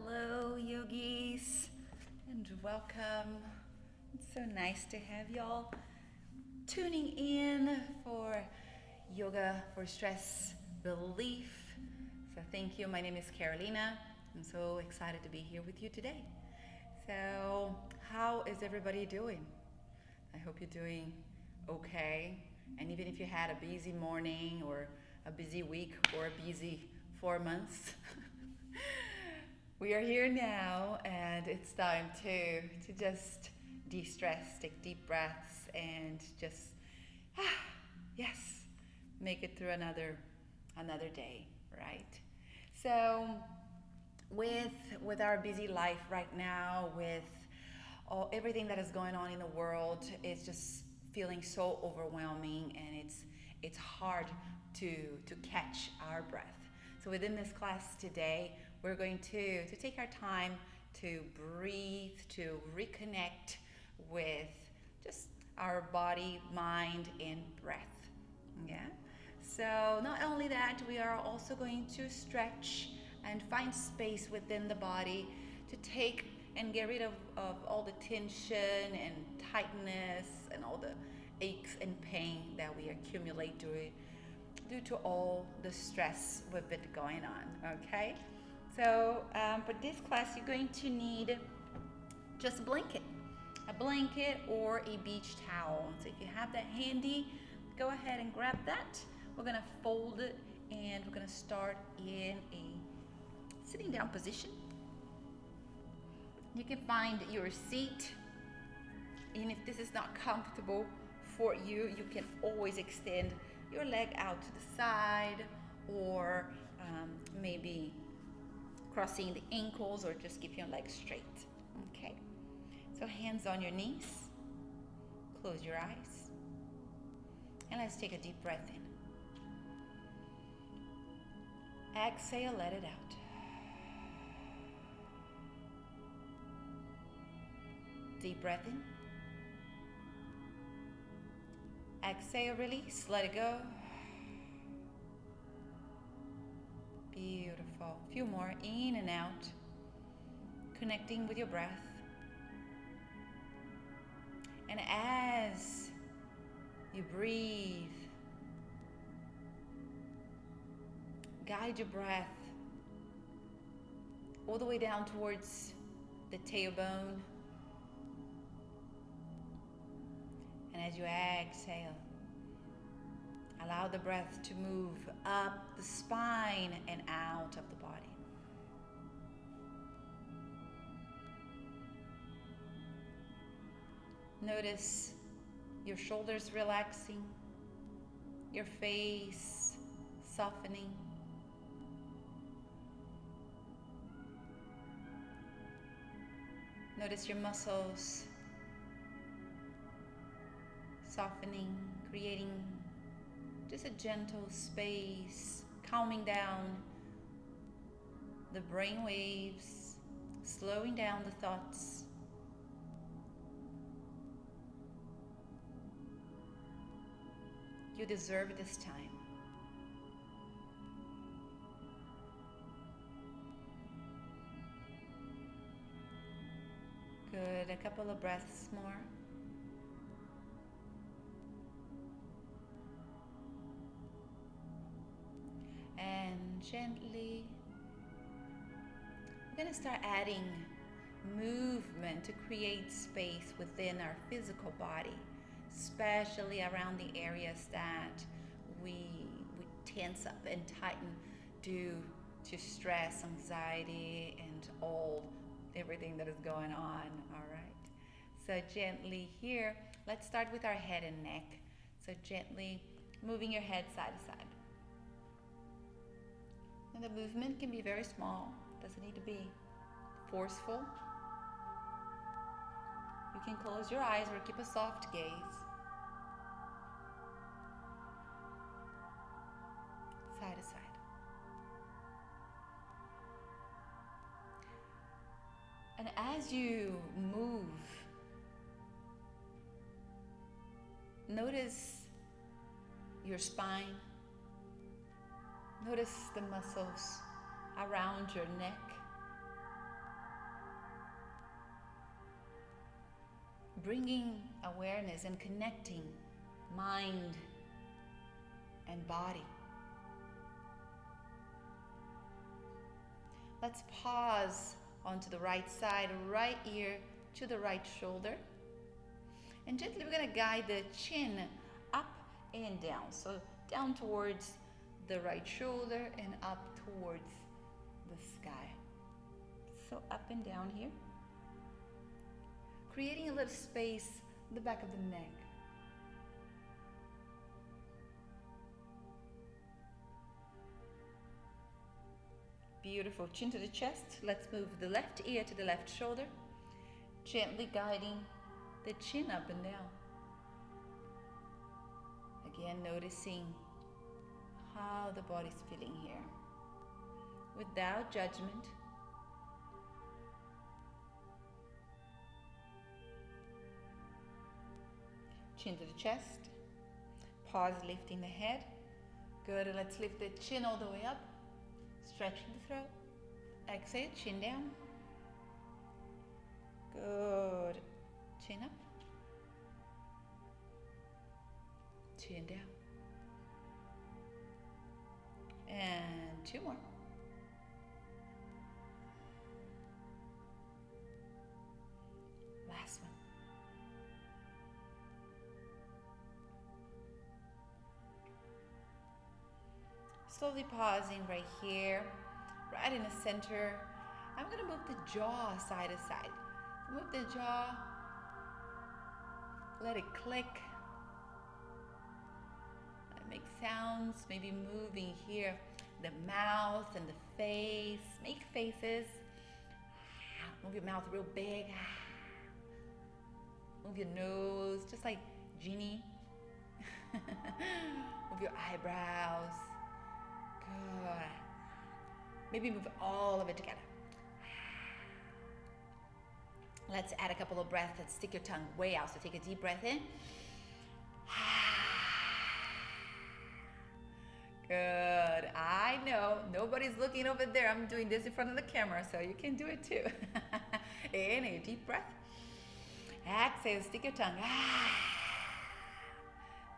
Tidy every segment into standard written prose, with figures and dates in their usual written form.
Hello, yogis, and welcome. It's so nice to have y'all tuning in for Yoga for Stress Relief. So, thank you. My name is Carolina. I'm so excited to be here with you today. So, how is everybody doing? I hope you're doing okay. And even if you had a busy morning or a busy week or a busy 4 months, we are here now, and it's time to just de-stress, take deep breaths, and just yes, make it through another day, right? So with our busy life right now, with everything that is going on in the world, it's just feeling so overwhelming, and it's hard to catch our breath. So within this class today, we're going to take our time to breathe, to reconnect with just our body, mind, and breath. Yeah. So not only that, we are also going to stretch and find space within the body to take and get rid of all the tension and tightness and all the aches and pain that we accumulate due to all the stress we've been going on. Okay. So for this class, you're going to need just a blanket or a beach towel. So if you have that handy, go ahead and grab that. We're gonna fold it, and we're gonna start in a sitting down position. You can find your seat, and if this is not comfortable for you, you can always extend your leg out to the side, or maybe crossing the ankles, or just keep your legs straight. Okay, so hands on your knees, close your eyes, and let's take a deep breath in. Exhale, let it out. Deep breath in. Exhale, release, let it go. Beautiful. A few more, in and out, connecting with your breath. And as you breathe, guide your breath all the way down towards the tailbone. And as you exhale, allow the breath to move up the spine and out of the body. Notice your shoulders relaxing, your face softening. Notice your muscles softening, creating just a gentle space, calming down the brain waves, slowing down the thoughts. You deserve this time. Good, a couple of breaths more. And gently, we're going to start adding movement to create space within our physical body, especially around the areas that we tense up and tighten due to stress, anxiety, and everything that is going on. All right. So gently here, let's start with our head and neck. So gently moving your head side to side. And the movement can be very small, doesn't need to be forceful. You can close your eyes or keep a soft gaze. Side to side. And as you move, notice your spine. Notice the muscles around your neck. bringing awareness and connecting mind and body. Let's pause onto the right side, right ear to the right shoulder. And gently we're going to guide the chin up and down. So down towards the right shoulder and up towards the sky. So up and down here. Creating a little space in the back of the neck. Beautiful. Chin to the chest. Let's move the left ear to the left shoulder. Gently guiding the chin up and down. Again, noticing how the body's feeling here. Without judgment. Chin to the chest. Pause, lifting the head. Good. Let's lift the chin all the way up. Stretching the throat. Exhale, chin down. Good. Chin up. Chin down. And two more. Last one. Slowly pausing right here, right in the center. I'm going to move the jaw side to side. Move the jaw. Let it click. Make sounds, maybe moving here, the mouth and the face. Make faces. Move your mouth real big. Move your nose, just like Genie. Move your eyebrows. Good. Maybe move all of it together. Let's add a couple of breaths. Let's stick your tongue way out. So take a deep breath in. Good. I know nobody's looking over there. I'm doing this in front of the camera, so you can do it too. Inhale, deep breath. Exhale, stick your tongue.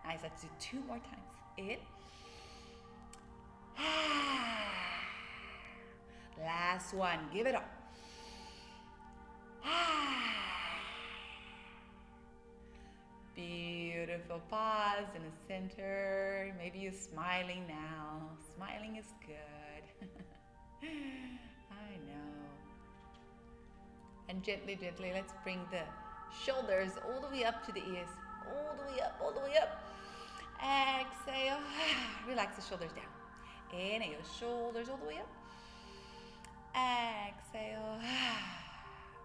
Nice. Let's do two more times. In. Last one. Give it up. Beautiful. Pause in the center. Maybe you're smiling now. Smiling is good. I know. And gently, gently, let's bring the shoulders all the way up to the ears. All the way up, all the way up. Exhale. Relax the shoulders down. Inhale, shoulders all the way up. Exhale.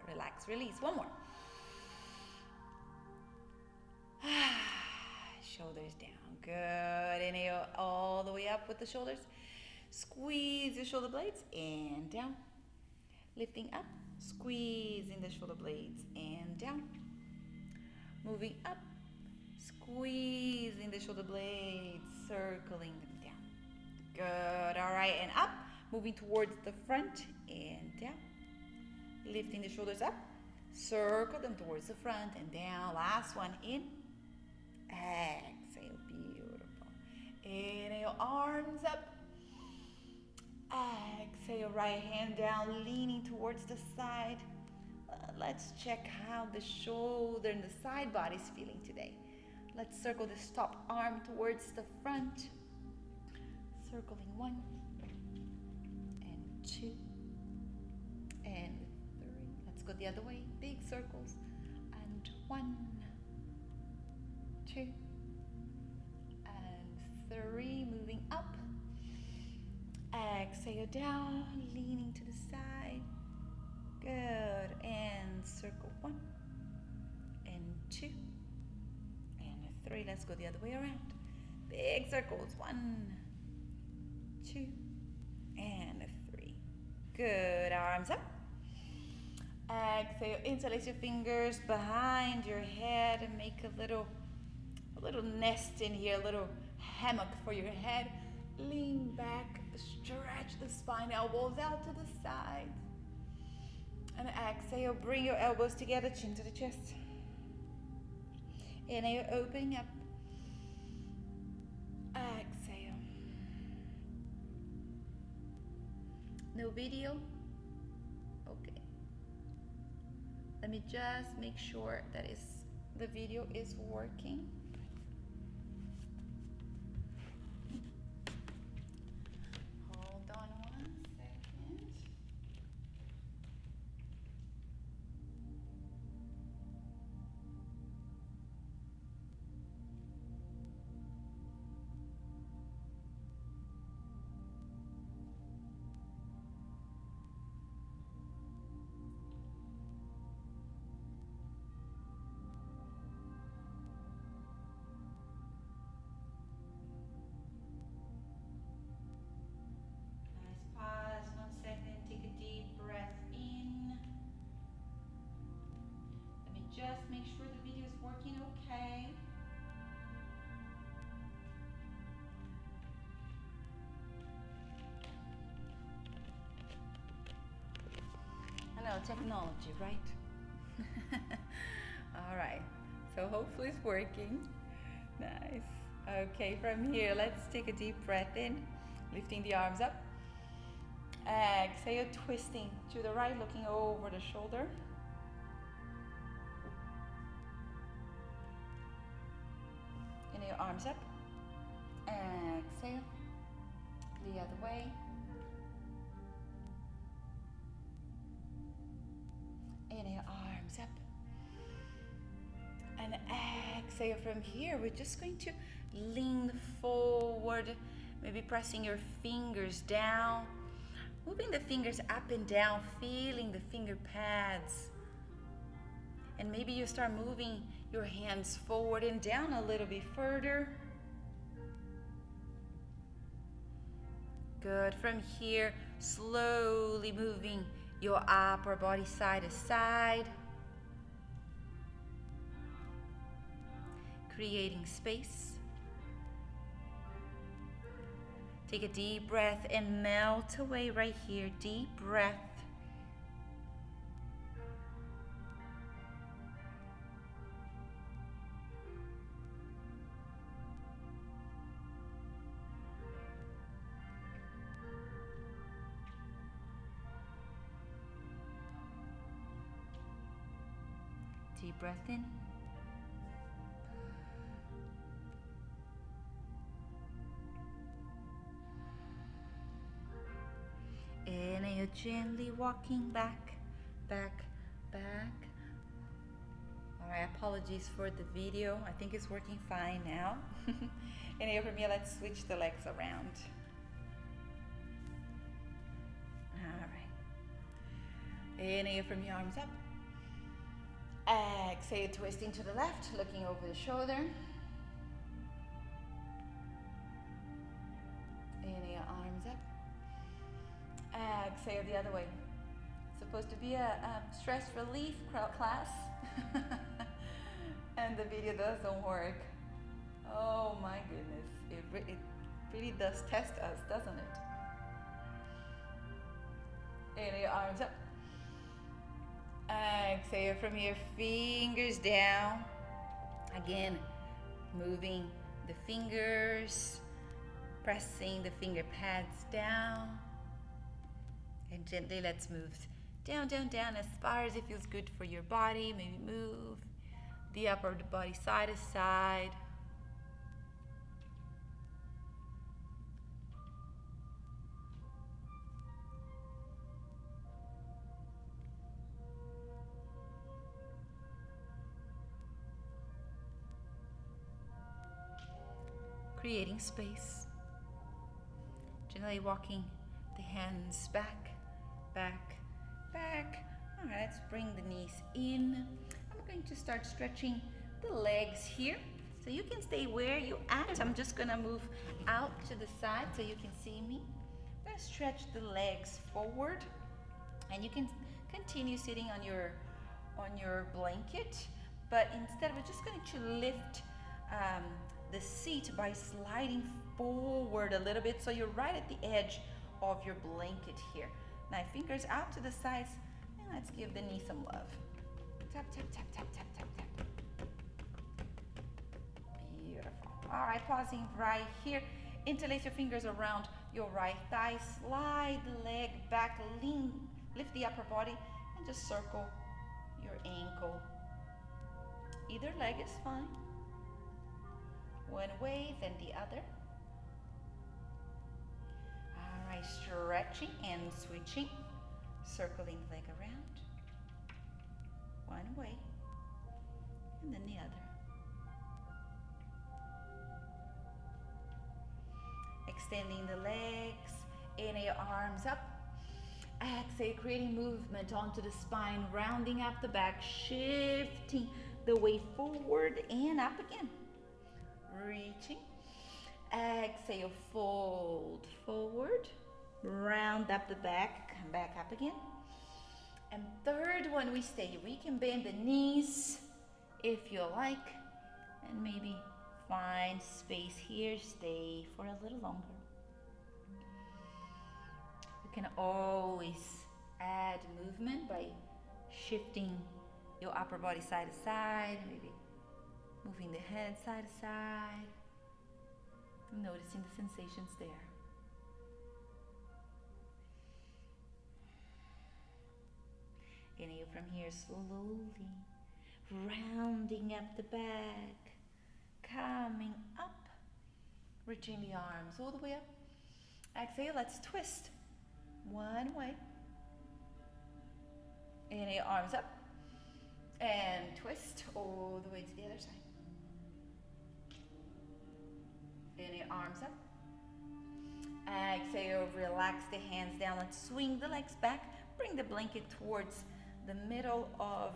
Relax, release. One more. Shoulders down. Good. Inhale all the way up with the shoulders. Squeeze the shoulder blades and down. Lifting up. Squeezing the shoulder blades and down. Moving up. Squeezing the shoulder blades. Circling them down. Good. All right. And up. Moving towards the front and down. Lifting the shoulders up. Circle them towards the front and down. Last one. In. Exhale. Beautiful. Inhale. Arms up. Exhale. Right hand down. Leaning towards the side. Let's check how the shoulder and the side body is feeling today. Let's circle this top arm towards the front. Circling 1 and 2 and 3. Let's go the other way. Big circles. And 1, 2 and 3. Moving up. Exhale down. Leaning to the side. Good. And circle 1 and 2 and 3. Let's go the other way around. Big circles. 1, 2 and 3. Good. Arms up. Exhale. Interlace your fingers behind your head and make a little nest in here, a little hammock for your head. Lean back. Stretch the spine. Elbows out to the sides. And exhale, bring your elbows together, chin to the chest. And you're opening up. Exhale. No video? Okay. Let me just make sure that the video is working. Hold on 1 second. Pause 1 second, take a deep breath in. Let me just make sure the video is working okay. I know, technology, right? All right, so hopefully it's working. Nice. Okay, from here, let's take a deep breath in, lifting the arms up. Exhale, twisting to the right, looking over the shoulder. Inhale, arms up. Exhale, the other way. Inhale, arms up. And exhale from here. We're just going to lean forward, maybe pressing your fingers down. Moving the fingers up and down, feeling the finger pads. And maybe you start moving your hands forward and down a little bit further. Good. From here, slowly moving your upper body side to side. Creating space. Take a deep breath and melt away right here. Deep breath. Deep breath in. Inhale, gently walking back, back, back. All right, apologies for the video. I think it's working fine now. Inhale from here, let's switch the legs around. All right. Inhale from your arms up. Exhale, twisting to the left, looking over the shoulder. Inhale, arms up. Exhale the other way. It's supposed to be a stress relief class. And the video doesn't work. Oh my goodness. It really does test us, doesn't it? Inhale, arms up. Exhale from here, fingers down. Again, moving the fingers, pressing the finger pads down. And gently let's move down, down, down as far as it feels good for your body. Maybe move the upper body side to side. Creating space. Gently walking the hands back, back, back. All right, let's bring the knees in. I'm going to start stretching the legs here. So you can stay where you at. I'm just gonna move out to the side so you can see me. I'm gonna stretch the legs forward, and you can continue sitting on your blanket, but instead we're just going to lift the seat by sliding forward a little bit so you're right at the edge of your blanket here. Now fingers out to the sides, and let's give the knee some love. Tap, tap, tap, tap, tap, tap, tap. All right, pausing right here. Interlace your fingers around your right thigh. Slide the leg back. Lean, lift the upper body, and just circle your ankle. Either leg is fine. One way, then the other. All right, stretching and switching. Circling the leg around. One way, and then the other. Extending the legs, inhale, arms up. Exhale, creating movement onto the spine, rounding up the back, shifting the weight forward and up again. Reaching. Exhale, fold forward, round up the back, come back up again. And third one, we stay. We can bend the knees if you like, and maybe find space here, stay for a little longer. You can always add movement by shifting your upper body side to side, maybe moving the head side to side, noticing the sensations there. Inhale from here slowly, rounding up the back, coming up, reaching the arms all the way up. Exhale, let's twist. One way. Inhale, arms up, and twist all the way to the other side. Inhale, arms up. Exhale, relax the hands down. Let's swing the legs back. Bring the blanket towards the middle of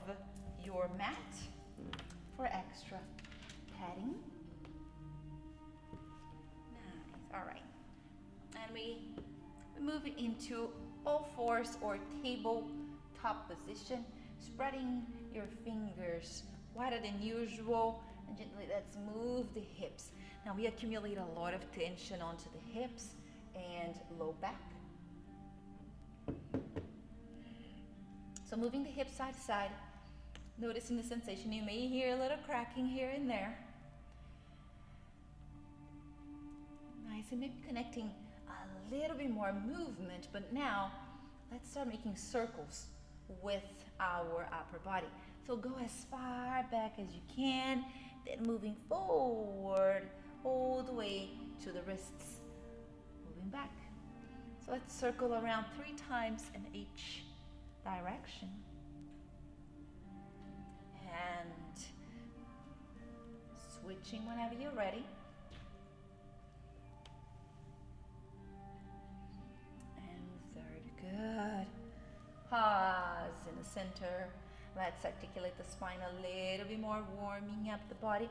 your mat for extra padding. Nice. All right. And we move into all fours or tabletop position, spreading your fingers wider than usual, and gently let's move the hips. Now we accumulate a lot of tension onto the hips and low back. So moving the hips side to side, noticing the sensation. You may hear a little cracking here and there. Nice, and maybe connecting a little bit more movement, but now let's start making circles with our upper body. So go as far back as you can, then moving forward all the way to the wrists. Moving back. So let's circle around 3 times in each direction. And switching whenever you're ready. And third, good. Pause in the center. Let's articulate the spine a little bit more, warming up the body,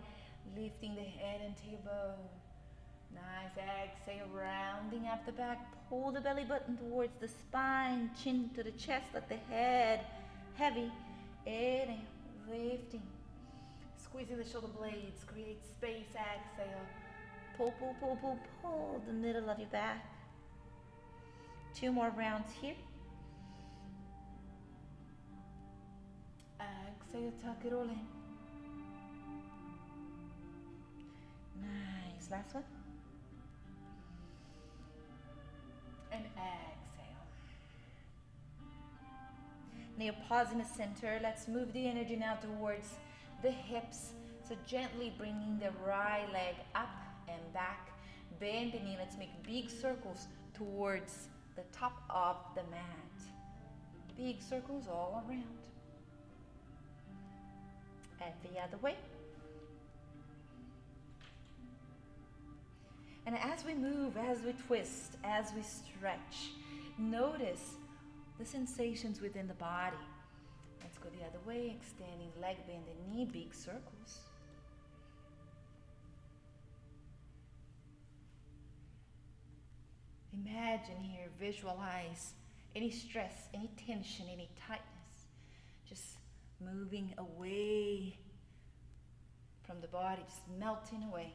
lifting the head and tailbone. Nice. Exhale, rounding up the back. Pull the belly button towards the spine, chin to the chest, let the head heavy. Inhale, lifting. Squeezing the shoulder blades, create space. Exhale. Pull, pull, pull, pull, pull the middle of your back. 2 more rounds here. Exhale, tuck it all in. Nice. Last one. And exhale. Now pause in the center. Let's move the energy now towards the hips. So gently bringing the right leg up and back. Bend the knee. Let's make big circles towards the top of the mat. Big circles all around. And the other way. And as we move, as we twist, as we stretch, notice the sensations within the body. Let's go the other way, extending leg, bend the knee, big circles. Imagine here, visualize any stress, any tension, any tightness, just moving away from the body, just melting away.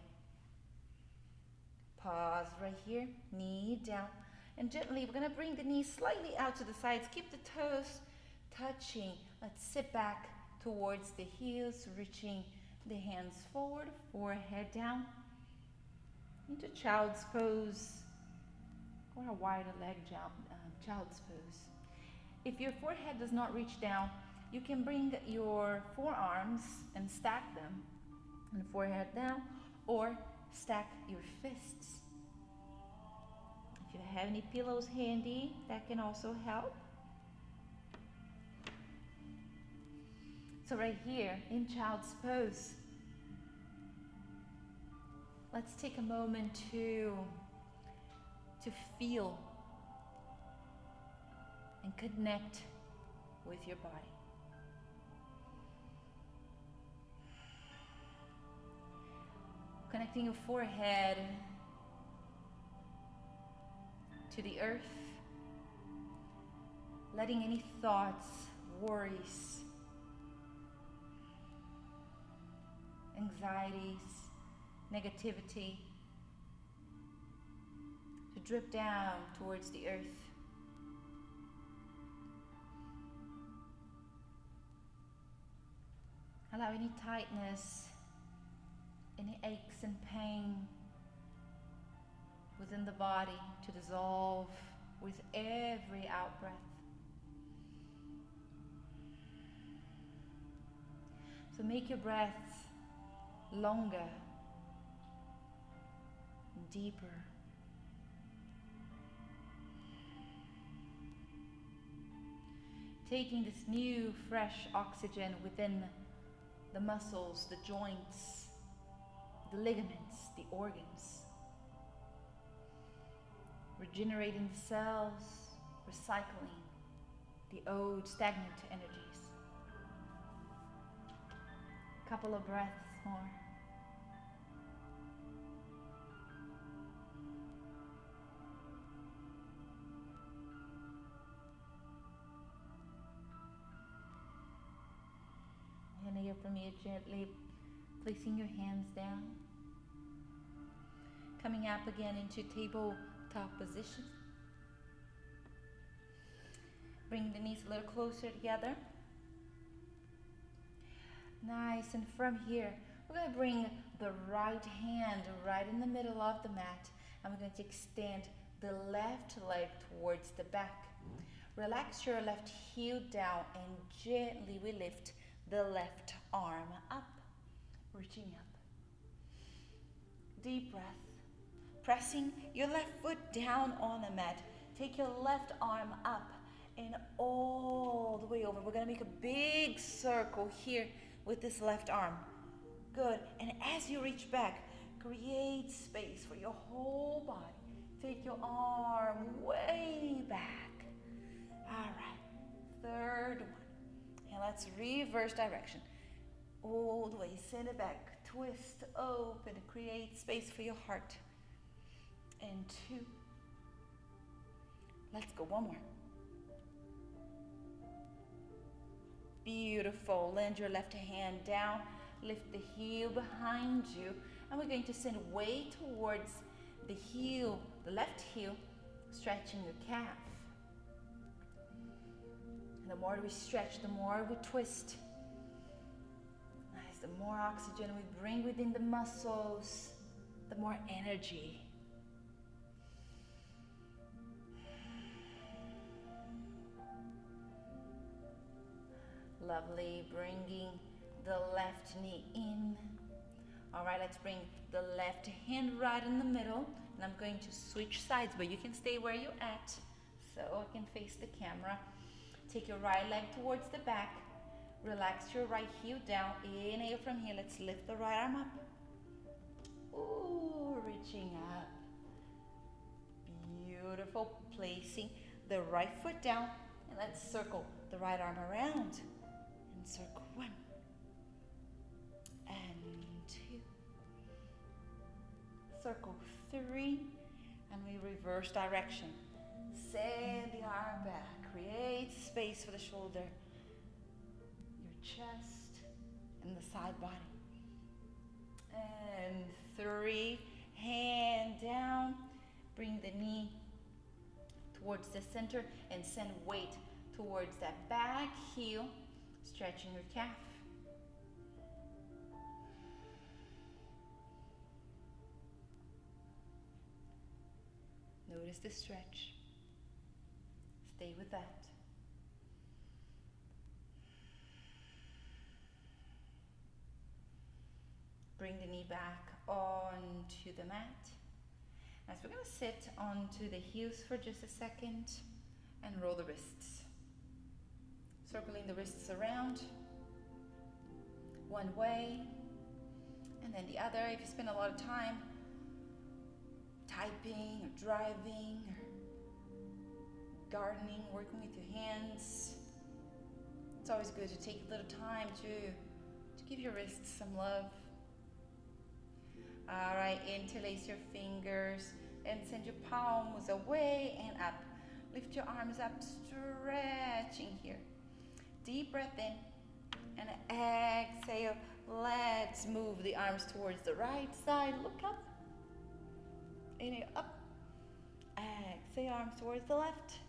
Pause right here, knee down, and gently we're going to bring the knees slightly out to the sides. Keep the toes touching. Let's sit back towards the heels, reaching the hands forward, forehead down. into child's pose or a wider leg child's pose. If your forehead does not reach down, you can bring your forearms and stack them and forehead down, or stack your fists. If you have any pillows handy, that can also help. So right here in child's pose, let's take a moment to feel and connect with your body. Connecting your forehead to the earth, letting any thoughts, worries, anxieties, negativity to drip down towards the earth. Allow any tightness, any aches and pain within the body to dissolve with every out breath. So make your breaths longer, deeper. Taking this new, fresh oxygen within the muscles, the joints, the ligaments, the organs. Regenerating the cells, recycling the old stagnant energies. A couple of breaths more. Inhale from here, gently placing your hands down. Coming up again into tabletop position. Bring the knees a little closer together. Nice, and from here, we're going to bring the right hand right in the middle of the mat, and we're going to extend the left leg towards the back. Relax your left heel down, and gently we lift the left arm up, reaching up. Deep breath. Pressing your left foot down on the mat. Take your left arm up and all the way over. We're going to make a big circle here with this left arm. Good. And as you reach back, create space for your whole body. Take your arm way back. All right. Third one. And let's reverse direction. All the way. Send it back. Twist open. Create space for your heart. And 2. Let's go. One more. Beautiful. Land your left hand down. Lift the heel behind you. And we're going to send weight towards the heel, the left heel, stretching your calf. And the more we stretch, the more we twist. Nice. The more oxygen we bring within the muscles, the more energy. Lovely. Bringing the left knee in. All right, let's bring the left hand right in the middle. And I'm going to switch sides, but you can stay where you're at so I can face the camera. Take your right leg towards the back. Relax your right heel down. Inhale from here. Let's lift the right arm up. Ooh, reaching up. Beautiful. Placing the right foot down. And let's circle the right arm around. And circle 1. And 2. Circle 3. And we reverse direction. Send the arm back. Create space for the shoulder, your chest, and the side body. And 3. Hand down. Bring the knee towards the center and send weight towards that back heel, stretching your calf. Notice the stretch. Stay with that. Bring the knee back onto the mat. As we're going to sit onto the heels for just a second and roll the wrists. Circling the wrists around one way and then the other. If you spend a lot of time typing or driving or gardening, working with your hands, it's always good to take a little time to give your wrists some love. All right, interlace your fingers and send your palms away and up. Lift your arms up, stretching here. Deep breath in and exhale. Let's move the arms towards the right side. Look up. Inhale up. Exhale, arms towards the left.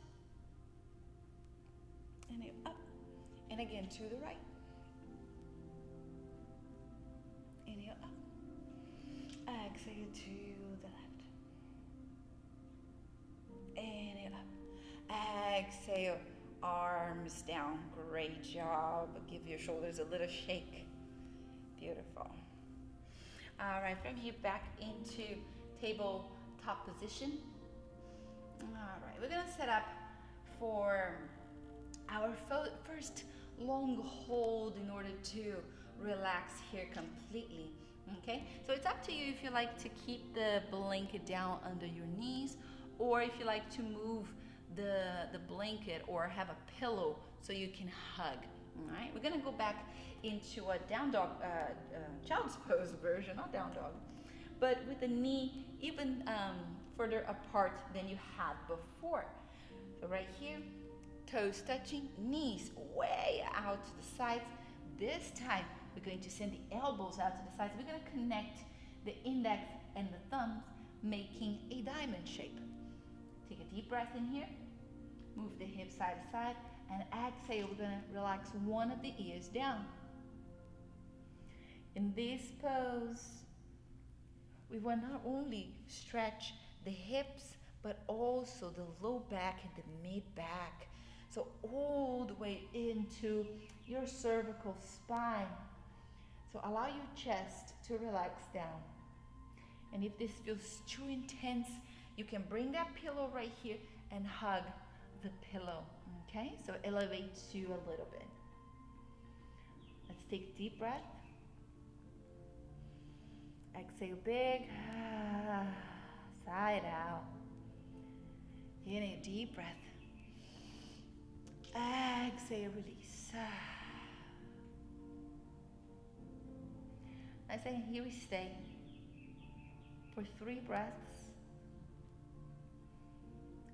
Inhale up. And again to the right. Inhale up. Exhale to the left. Inhale up. Exhale, arms down. Great job. Give your shoulders a little shake. Beautiful. All right, from here back into tabletop position. All right, we're gonna set up for our first long hold in order to relax here completely. Okay, so it's up to you if you like to keep the blanket down under your knees, or if you like to move the blanket or have a pillow so you can hug. All right, we're gonna go back into a down dog, child's pose version, not down dog, but with the knee even further apart than you had before. So right here, toes touching, knees way out to the sides. This time, we're going to send the elbows out to the sides. We're going to connect the index and the thumbs, making a diamond shape. Take a deep breath in here. Move the hips side to side. And exhale, we're going to relax one of the ears down. In this pose, we will not only stretch the hips, but also the low back and the mid back. So all the way into your cervical spine. So allow your chest to relax down. And if this feels too intense, you can bring that pillow right here and hug the pillow. Okay, so elevate you a little bit. Let's take a deep breath. Exhale big. Side out. Inhale, deep breath. Exhale, release. I say, here we stay for 3 breaths.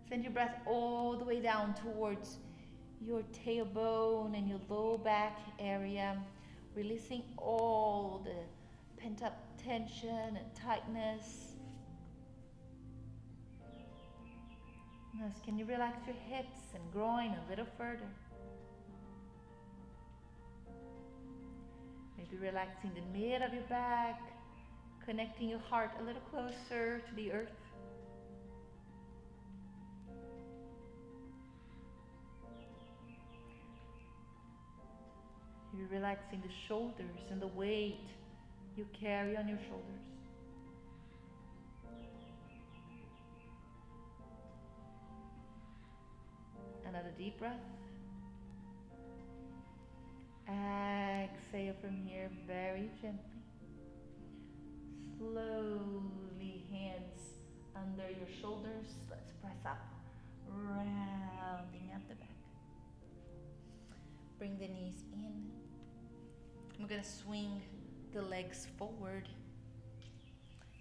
Send your breath all the way down towards your tailbone and your low back area, releasing all the pent-up tension and tightness. Now, can you relax your hips and groin a little further? Maybe relaxing the mid of your back, connecting your heart a little closer to the earth. You're relaxing the shoulders and the weight you carry on your shoulders. Another deep breath. Exhale from here very gently. Slowly, hands under your shoulders. Let's press up, rounding up the back. Bring the knees in. We're going to swing the legs forward.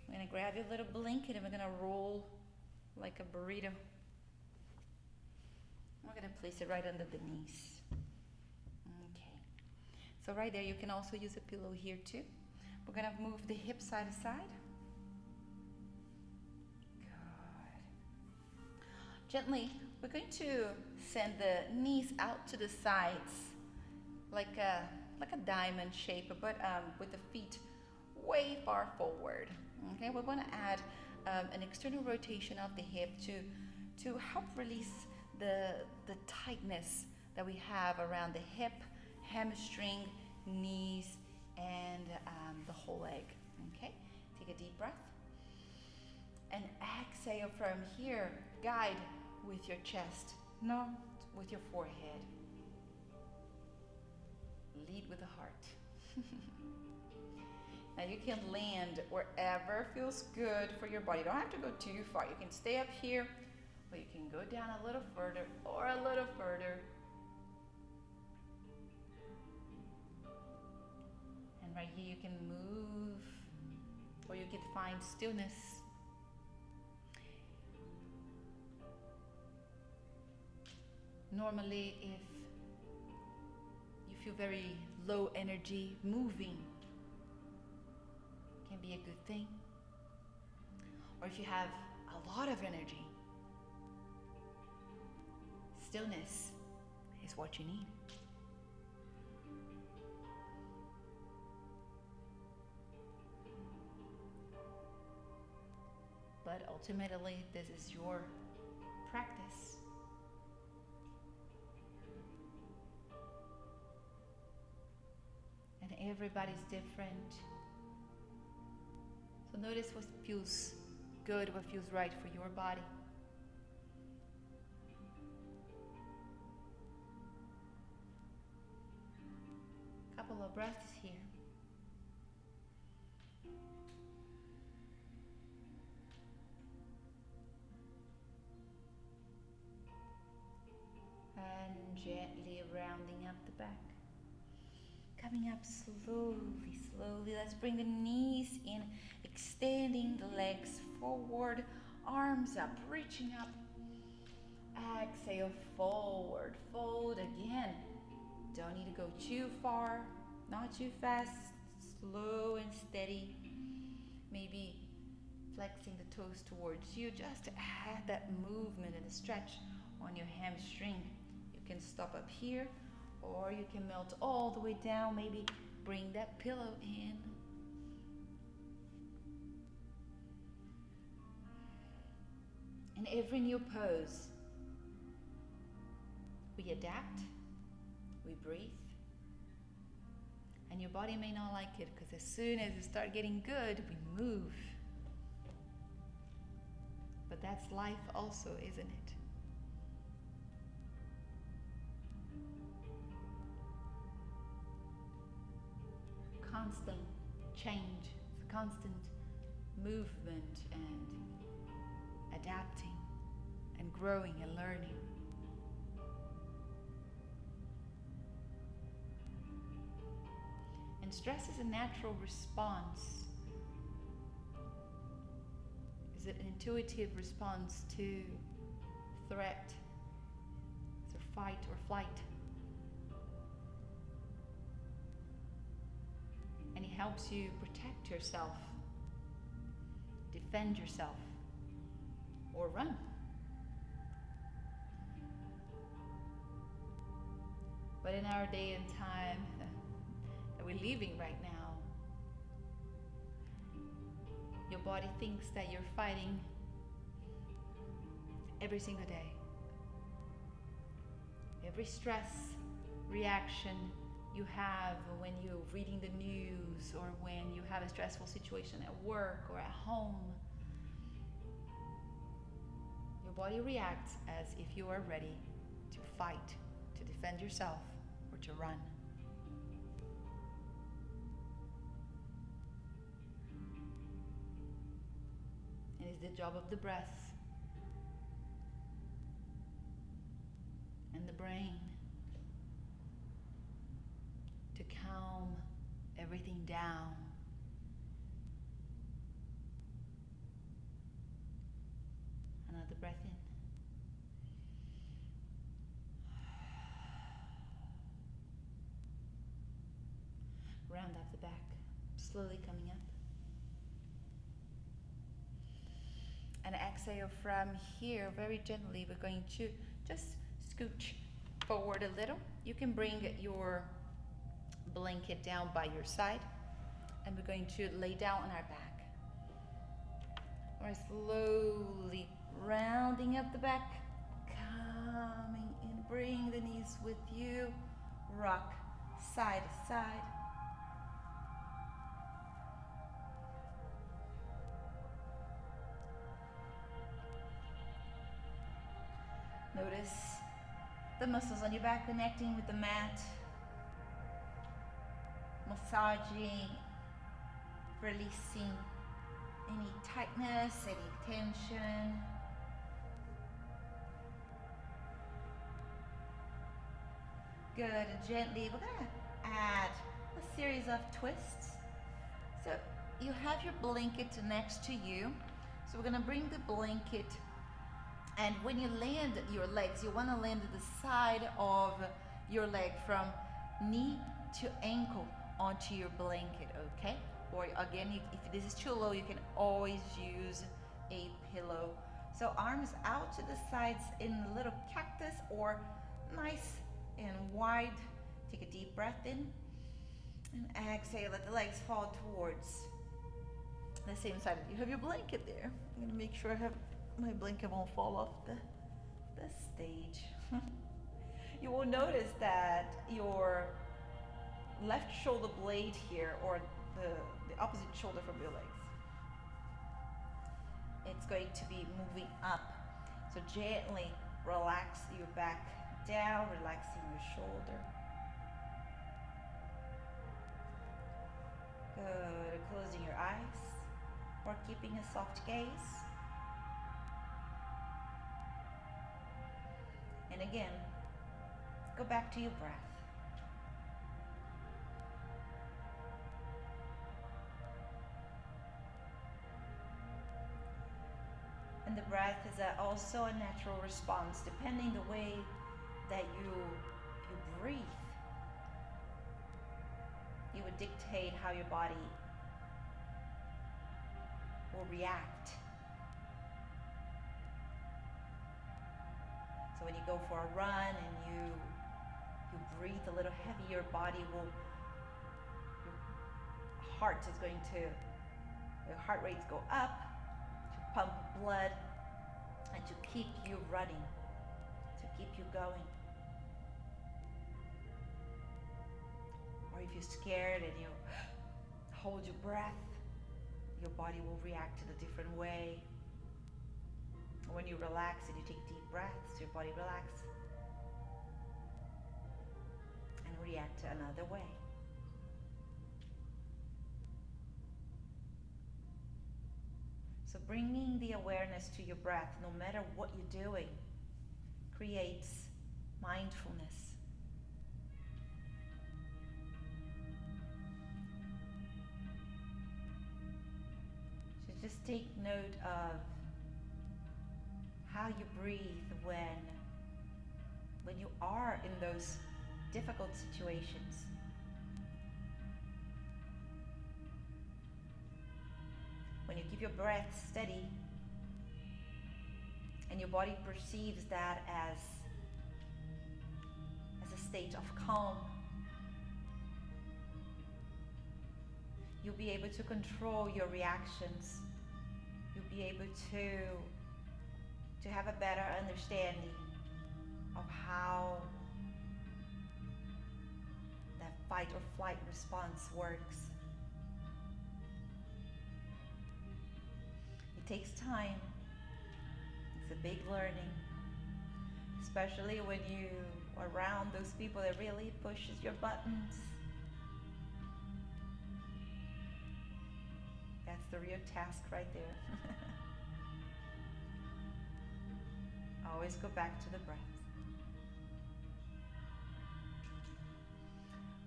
We're going to grab your little blanket and we're going to roll like a burrito. We're going to place it right under the knees. Okay. So right there, you can also use a pillow here too. We're going to move the hips side to side. Good. Gently, we're going to send the knees out to the sides like a diamond shape, but with the feet way far forward. Okay, we're going to add an external rotation of the hip to help release the tightness that we have around the hip, hamstring, knees, and the whole leg. Okay, take a deep breath. And exhale from here. Guide with your chest, not with your forehead. Lead with the heart. Now you can land wherever feels good for your body. You don't have to go too far. You can stay up here, or you can go down a little further or a little further. And right here you can move, or you can find stillness. Normally, if you feel very low energy, moving can be a good thing. Or if you have a lot of energy, stillness is what you need. But ultimately, this is your practice. And everybody's different. So notice what feels good, what feels right for your body. Couple of breaths here. And gently rounding up the back. Coming up slowly, slowly. Let's bring the knees in, extending the legs forward, arms up, reaching up. Exhale, forward, fold again. Don't need to go too far, not too fast, slow and steady. Maybe flexing the toes towards you just to add that movement and a stretch on your hamstring. You can stop up here, or you can melt all the way down. Maybe bring that pillow in. In every new pose, we adapt, we breathe, and your body may not like it, because as soon as you start getting good, we move. But that's life also, isn't it? Constant change, constant movement and adapting and growing and learning. And stress is a natural response. It's an intuitive response to threat, so fight or flight. And it helps you protect yourself, defend yourself, or run. But in our day and time that we're living right now, your body thinks that you're fighting every single day. Every stress reaction you have when you're reading the news, or when you have a stressful situation at work or at home, your body reacts as if you are ready to fight, to defend yourself, or to run. It is the job of the breath and the brain to calm everything down. Another breath in. Round up the back, slowly coming up. And exhale from here, very gently. We're going to just scooch forward a little. You can bring your blanket down by your side, and we're going to lay down on our back. Or slowly rounding up the back, coming in, bring the knees with you, rock side to side. Notice the muscles on your back connecting with the mat, massaging, releasing any tightness, any tension. Good, and gently we're gonna add a series of twists. So you have your blanket next to you. So we're gonna bring the blanket, and when you land your legs, you wanna land at the side of your leg from knee to ankle onto your blanket, okay? Or again, if this is too low, you can always use a pillow. So arms out to the sides in a little cactus or nice and wide. Take a deep breath in and exhale. Let the legs fall towards the same side. You have your blanket there. I'm gonna make sure I have my blanket won't fall off the stage. You will notice that your left shoulder blade here, or the opposite shoulder from your legs, it's going to be moving up. So gently relax your back down, relaxing your shoulder. Good. Closing your eyes or keeping a soft gaze. And again, go back to your breath. And the breath is also a natural response, depending the way that you breathe. You would dictate how your body will react. So when you go for a run and you breathe a little heavy, your body will, your heart is going to, your heart rates go up to pump blood and to keep you running, to keep you going. Or if you're scared and you hold your breath, your body will react in a different way. When you relax and you take deep breaths, your body relaxes and react to another way. So bringing the awareness to your breath, no matter what you're doing, creates mindfulness. So just take note of how you breathe when you are in those difficult situations. When you keep your breath steady and your body perceives that as a state of calm, you'll be able to control your reactions. You'll be able to have a better understanding of how that fight or flight response works. It takes time. It's a big learning, especially when you are around those people that really pushes your buttons. That's the real task right there. Always go back to the breath.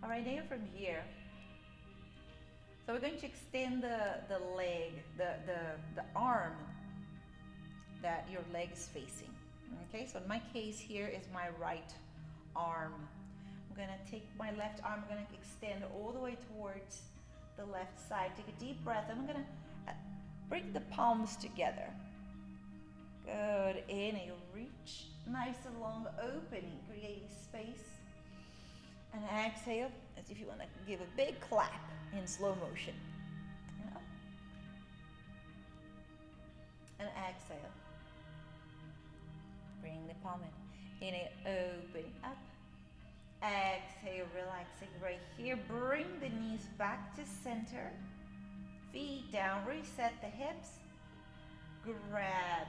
All right, now from here, so we're going to extend the leg, the arm that your leg is facing. Okay, so in my case here is my right arm. I'm gonna take my left arm, I'm gonna extend all the way towards the left side. Take a deep breath. I'm gonna bring the palms together. Good. Inhale, reach nice and long, opening, creating space. And exhale, as if you want to give a big clap in slow motion. And up. And exhale. Bring the palm in. Inhale, open up. Exhale, relaxing right here. Bring the knees back to center. Feet down, reset the hips. Grab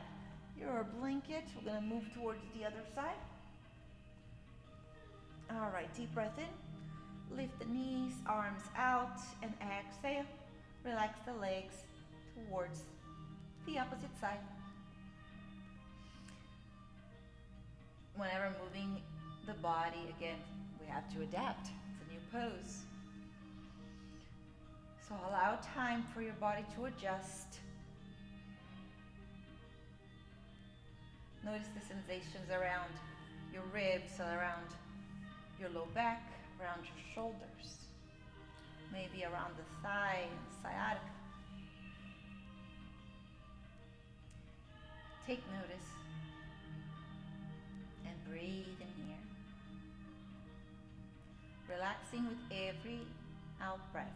your blanket. We're going to move towards the other side. All right, deep breath in. Lift the knees, arms out, and exhale. Relax the legs towards the opposite side. Whenever moving the body, again, we have to adapt. It's a new pose. So allow time for your body to adjust. Notice the sensations around your ribs, around your low back, around your shoulders, maybe around the thigh and sciatica. Take notice and breathe in here, relaxing with every out breath.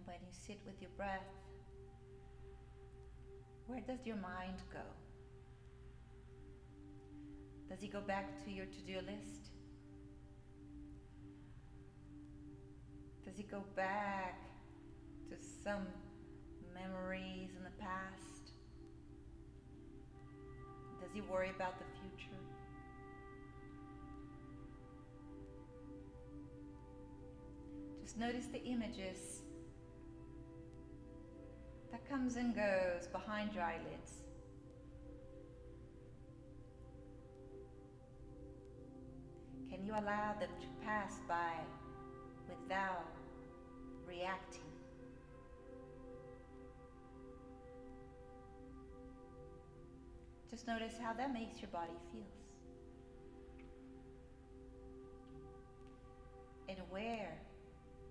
When you sit with your breath, where does your mind go? Does it go back to your to-do list? Does it go back to some memories in the past? Does he worry about the future? Just notice the images that comes and goes behind your eyelids. Can you allow them to pass by without reacting? Just notice how that makes your body feel. And where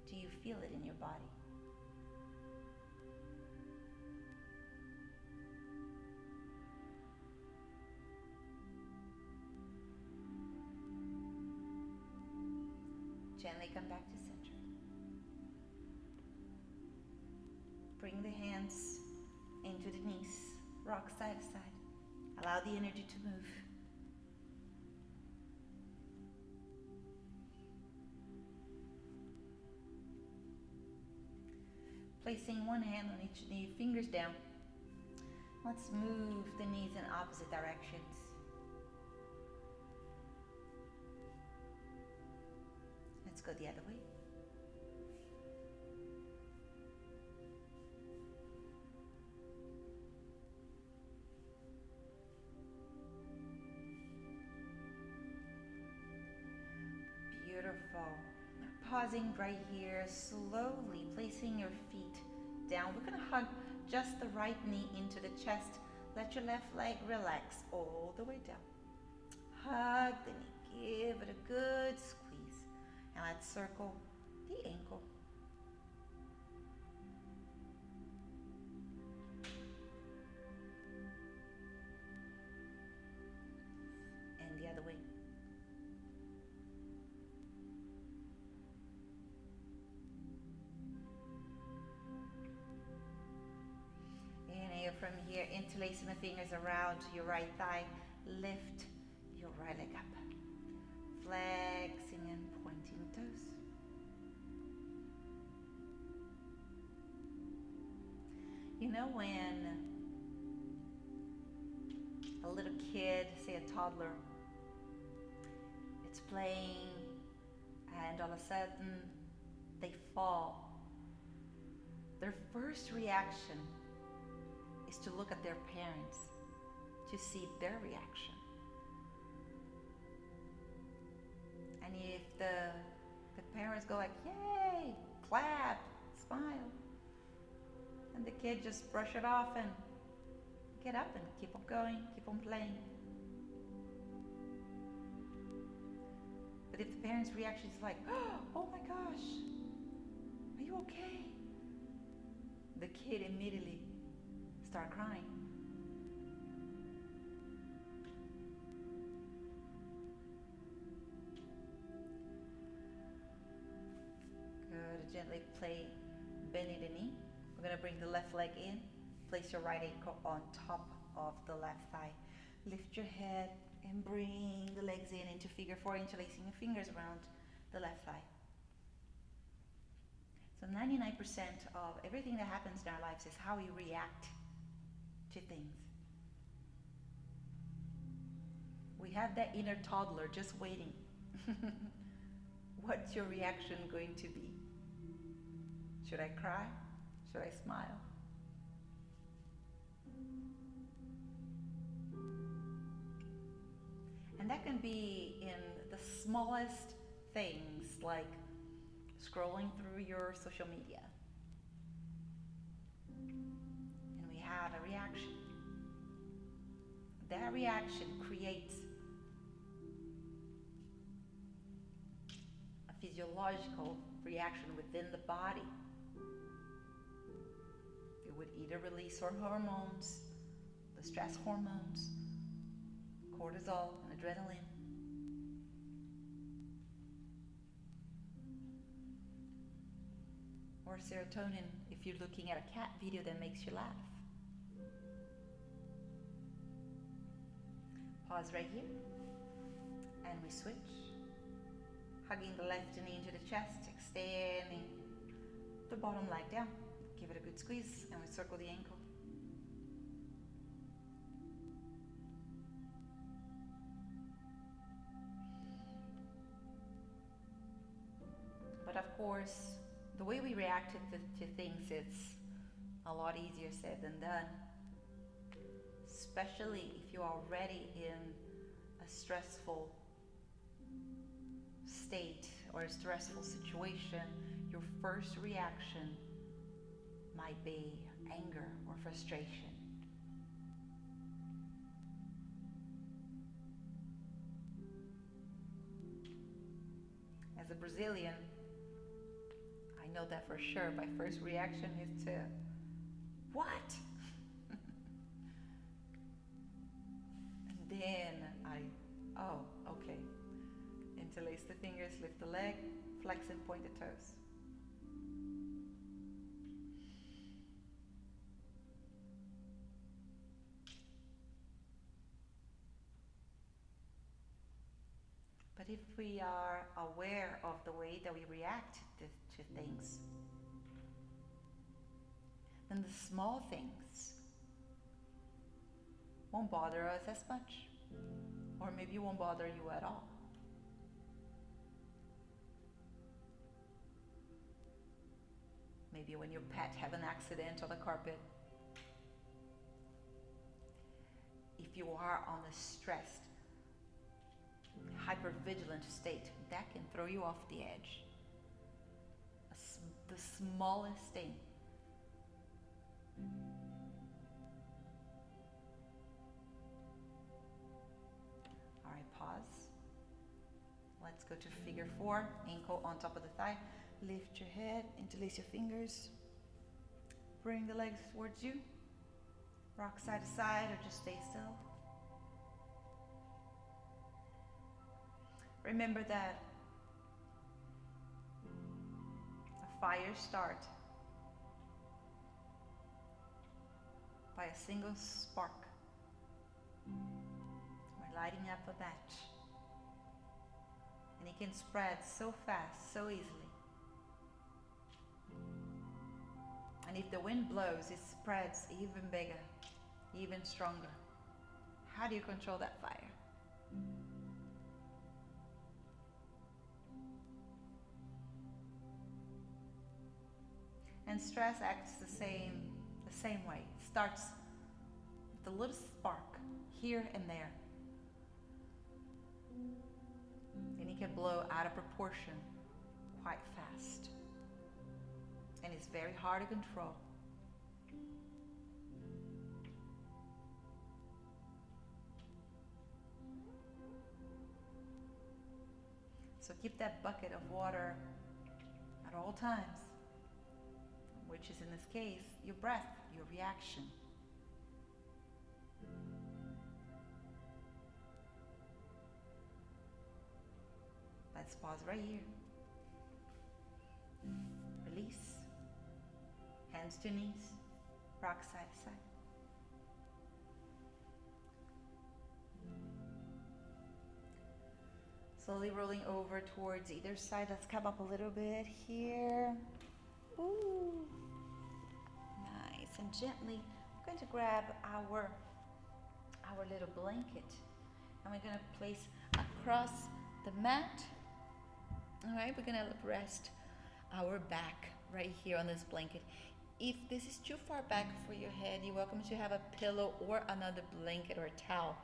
do you feel it in your body? Gently come back to center. Bring the hands into the knees, rock side to side. Allow the energy to move. Placing one hand on each knee, fingers down. Let's move the knees in opposite directions. Let's go the other way. Beautiful. Pausing right here, slowly placing your feet down. We're going to hug just the right knee into the chest. Let your left leg relax all the way down. Hug the knee. Give it a good squeeze. And let's circle the ankle. And the other way. Inhale from here, interlacing the fingers around your right thigh. Lift your right leg up. Flexing and pointing toes. You know when a little kid, say a toddler, it's playing and all of a sudden they fall. Their first reaction is to look at their parents to see their reaction. And if the parents go like, yay, clap, smile, kid just brush it off and get up and keep on going, keep on playing. But if the parent's reaction is like, oh my gosh, are you okay? The kid immediately start crying. Good. Gently bend the knee. We're going to bring the left leg in. Place your right ankle on top of the left thigh. Lift your head and bring the legs in into figure four, interlacing your fingers around the left thigh. So 99% of everything that happens in our lives is how we react to things. We have that inner toddler just waiting. What's your reaction going to be? Should I cry? Should I smile? And that can be in the smallest things, like scrolling through your social media. And we have a reaction. That reaction creates a physiological reaction within the body. It would either release our hormones, the stress hormones, cortisol and adrenaline. Or serotonin if you're looking at a cat video that makes you laugh. Pause right here. And we switch. Hugging the left knee into the chest, extending the bottom leg down. Give it a good squeeze and we circle the ankle. But of course, the way we react to things, it's a lot easier said than done. Especially if you're already in a stressful state or a stressful situation, your first reaction might be anger or frustration. As a Brazilian, I know that for sure. My first reaction is to, what? And then okay. Interlace the fingers, lift the leg, flex and point the toes. But if we are aware of the way that we react to things, then the small things won't bother us as much, or maybe won't bother you at all. Maybe when your pet have an accident on the carpet. If you are on a stressed, hypervigilant state, that can throw you off the edge. The smallest thing. All right, pause. Let's go to figure four, ankle on top of the thigh. Lift your head, interlace your fingers. Bring the legs towards you. Rock side to side or just stay still. Remember that a fire starts by a single spark. We're lighting up a match. And it can spread so fast, so easily. And if the wind blows, it spreads even bigger, even stronger. How do you control that fire? And stress acts the same way. It starts with a little spark here and there. And it can blow out of proportion quite fast. And it's very hard to control. So keep that bucket of water at all times, which is in this case, your breath, your reaction. Let's pause right here. Release. Hands to knees. Rock side to side. Slowly rolling over towards either side. Let's come up a little bit here. Ooh. Nice. And gently, we're going to grab our little blanket. And we're going to place across the mat. All right, we're going to rest our back right here on this blanket. If this is too far back for your head, you're welcome to have a pillow or another blanket or a towel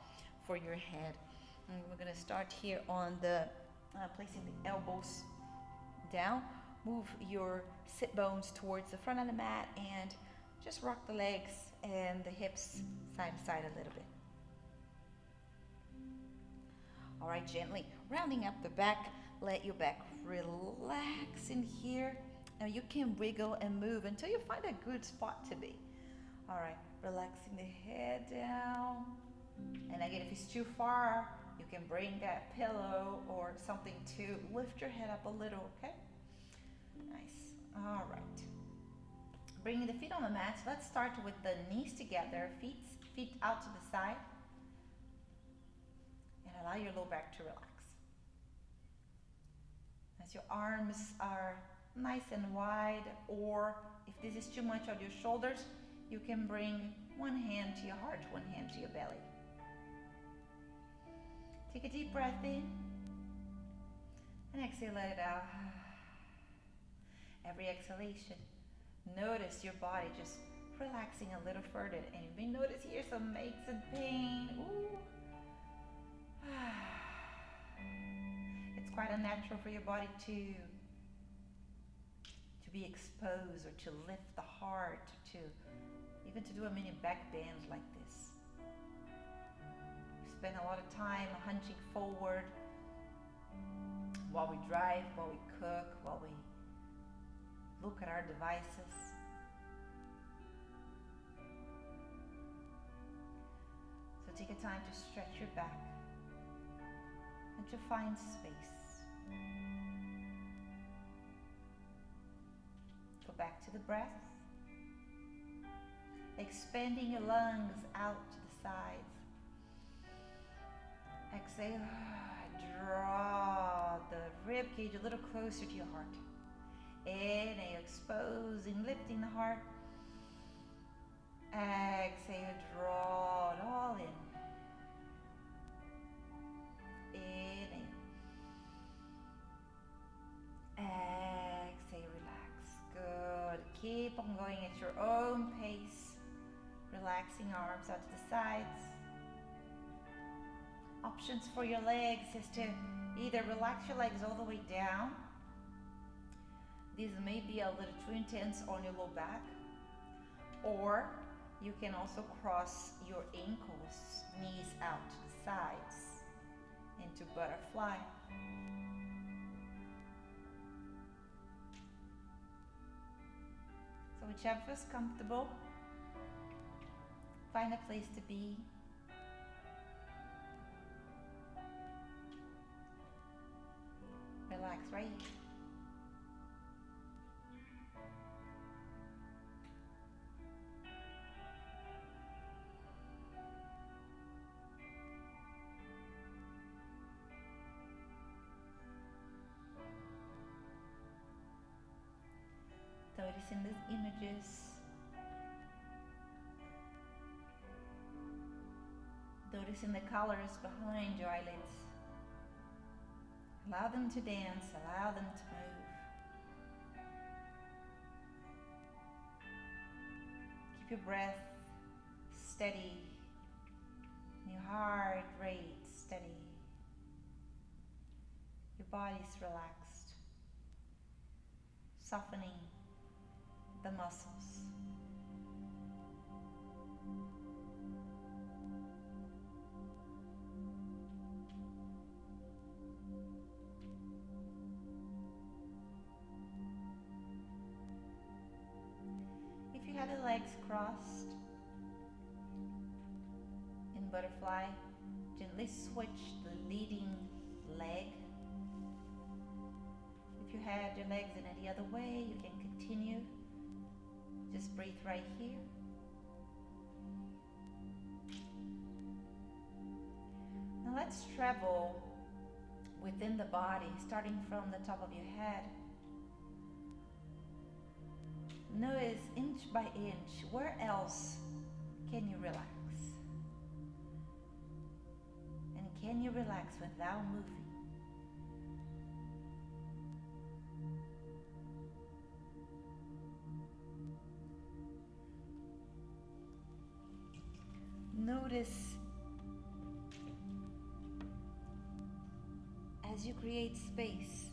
for your head. And we're going to start here on the placing the elbows down. Move your sit bones towards the front of the mat and just rock the legs and the hips side to side a little bit. All right, gently rounding up the back. Let your back relax in here. Now you can wiggle and move until you find a good spot to be. All right, relaxing the head down. And again, if it's too far, you can bring that pillow or something to lift your head up a little, okay? Nice. All right. Bringing the feet on the mat. So let's start with the knees together, feet out to the side. And allow your low back to relax. As your arms are nice and wide, or if this is too much on your shoulders, you can bring one hand to your heart, one hand to your belly. Take a deep breath in and exhale, let it out. Every exhalation, notice your body just relaxing a little further, and you may notice here some aches and pain. Ooh. It's quite unnatural for your body to be exposed, or to lift the heart, even to do a mini back bend like this. We spend a lot of time hunching forward while we drive, while we cook, while we look at our devices. So take a time to stretch your back and to find space. Go back to the breath, expanding your lungs out to the sides. Exhale, draw the rib cage a little closer to your heart. Inhale, exposing, lifting the heart. Exhale, draw it all in. Inhale. Exhale, relax. Good. Keep on going at your own pace. Relaxing arms out to the sides. Options for your legs is to either relax your legs all the way down. This may be a little too intense on your low back. Or you can also cross your ankles, knees out to the sides into butterfly. So whichever is comfortable, find a place to be. Relax right here. Noticing these images. Noticing the colors behind your eyelids. Allow them to dance, allow them to move. Keep your breath steady, your heart rate steady. Your body's relaxed, softening the muscles. If you have the legs crossed in butterfly, gently switch the leading leg. If you had your legs in any other way, you can continue. Just breathe right here. Now let's travel within the body, starting from the top of your head. Notice inch by inch, where else can you relax? And can you relax without moving? Notice as you create space,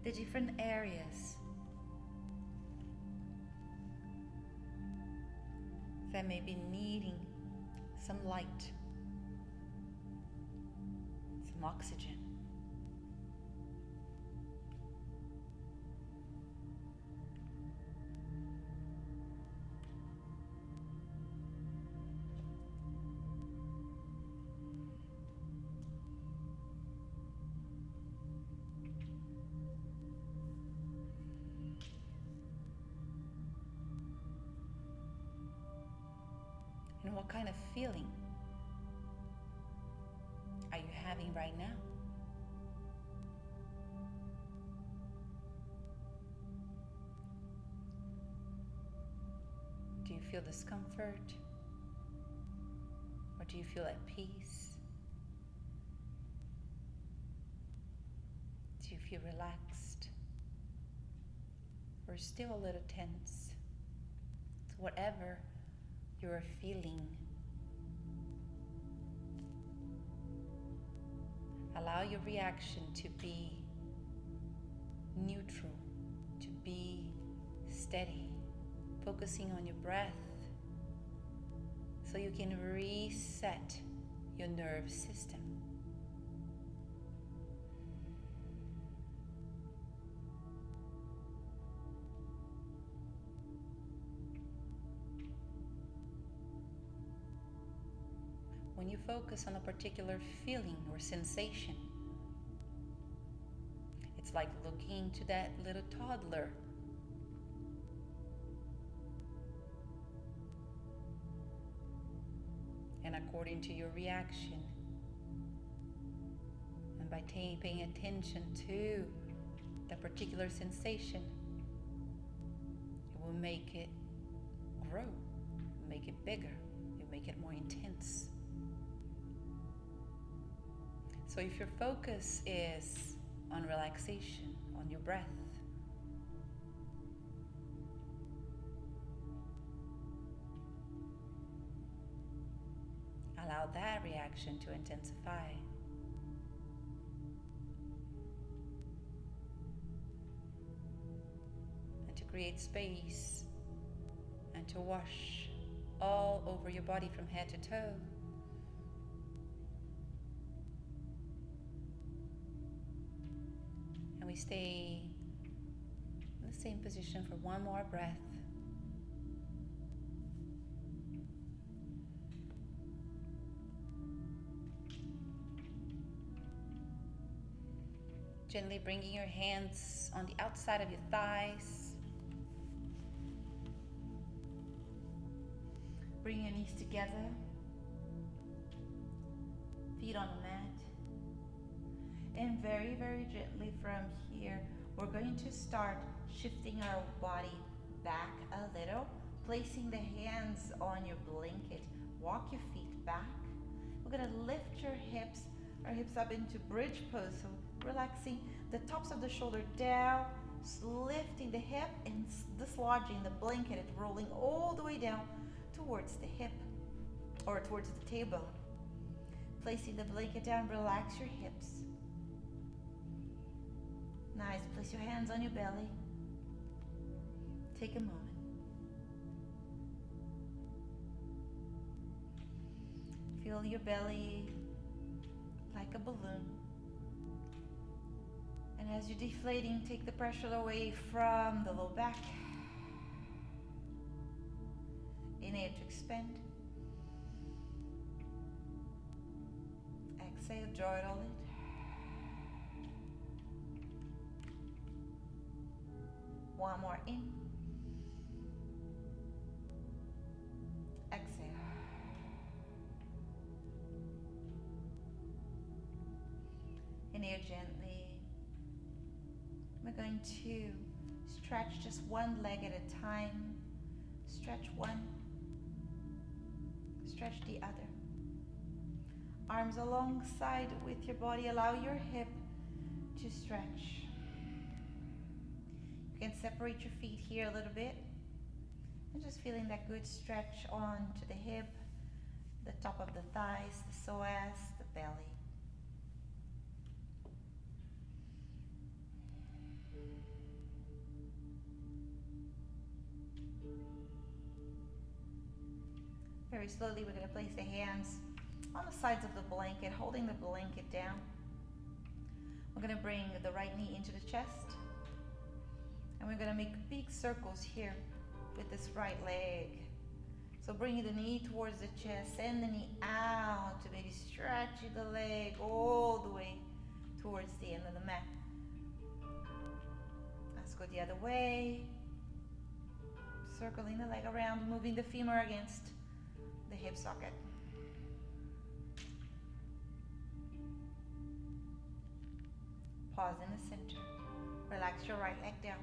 the different areas that may be needing some light, some oxygen. And what kind of feeling are you having right now? Do you feel discomfort? Or do you feel at peace? Do you feel relaxed? Or still a little tense? So whatever you're feeling, allow your reaction to be neutral, to be steady, focusing on your breath so you can reset your nerve system. When you focus on a particular feeling or sensation, it's like looking to that little toddler. And according to your reaction, and by paying attention to that particular sensation, it will make it grow, make it bigger, it make it more intense. So if your focus is on relaxation, on your breath, allow that reaction to intensify. And to create space and to wash all over your body from head to toe. And we stay in the same position for one more breath. Gently bringing your hands on the outside of your thighs. Bring your knees together. Feet on the mat. And very, very gently from here, we're going to start shifting our body back a little, placing the hands on your blanket. Walk your feet back. We're going to lift your hips, our hips up into bridge pose. So relaxing the tops of the shoulder down, lifting the hip and dislodging the blanket and rolling all the way down towards the hip or towards the tailbone. Placing the blanket down, relax your hips. Nice, place your hands on your belly. Take a moment. Feel your belly like a balloon. And as you're deflating, take the pressure away from the low back. Inhale to expand. Exhale, draw it all in. One more in. Exhale. Inhale gently. We're going to stretch just one leg at a time. Stretch one. Stretch the other. Arms alongside with your body. Allow your hip to stretch. You can separate your feet here a little bit. And just feeling that good stretch onto the hip, the top of the thighs, the psoas, the belly. Very slowly, we're going to place the hands on the sides of the blanket, holding the blanket down. We're going to bring the right knee into the chest. And we're going to make big circles here with this right leg. So bring the knee towards the chest, send the knee out to maybe stretching the leg all the way towards the end of the mat. Let's go the other way. Circling the leg around, moving the femur against the hip socket. Pause in the center. Relax your right leg down.